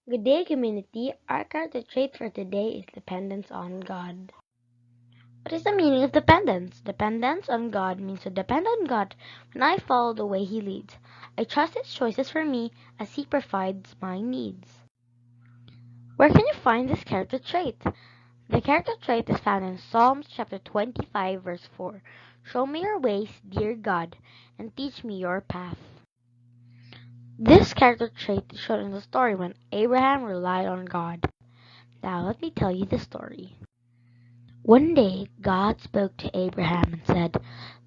Good day, community. Our character trait for today is dependence on God. What is the meaning of dependence? Dependence on God means to depend on God when I follow the way He leads. I trust His choices for me as He provides my needs. Where can you find this character trait? The character trait is found in Psalms chapter 25, verse 4. Show me your ways, dear God, and teach me your path. This character trait is shown in the story when Abraham relied on God. Now let me tell you the story. One day God spoke to Abraham and said,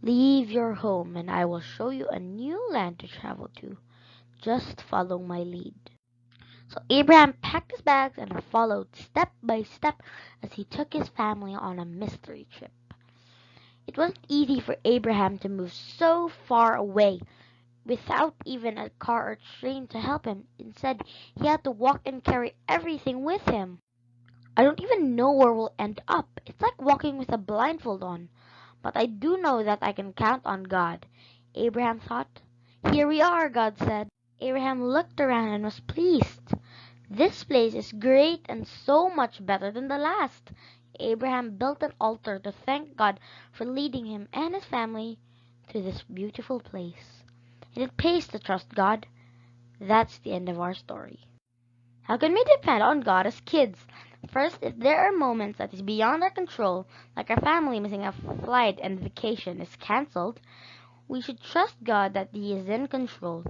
"Leave your home and I will show you a new land to travel to. Just follow my lead." So Abraham packed his bags and followed step by step as he took his family on a mystery trip. It wasn't easy for Abraham to move so far away without even a car or train to help him. Instead, he had to walk and carry everything with him. I don't even know where we'll end up. It's like walking with a blindfold on. But I do know that I can count on God, Abraham thought. Here we are, God said. Abraham looked around and was pleased. This place is great and so much better than the last. Abraham built an altar to thank God for leading him and his family to this beautiful place. And it pays to trust God. That's the end of our story. How can we depend on God as kids? First, if there are moments that is beyond our control, like our family missing a flight and vacation is cancelled, we should trust God that He is in control.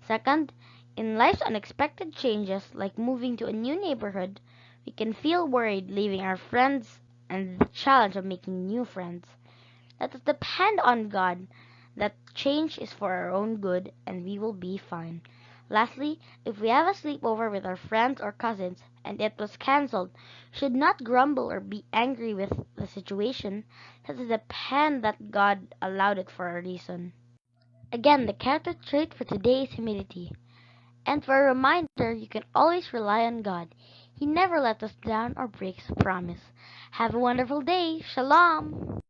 Second, in life's unexpected changes, like moving to a new neighborhood, we can feel worried leaving our friends and the challenge of making new friends. Let us depend on God that change is for our own good and we will be fine. Lastly, if we have a sleepover with our friends or cousins and it was cancelled, we should not grumble or be angry with the situation. Let us depend that God allowed it for a reason. Again, the character trait for today is humility. And for a reminder, you can always rely on God. He never let us down or breaks a promise. Have a wonderful day. Shalom.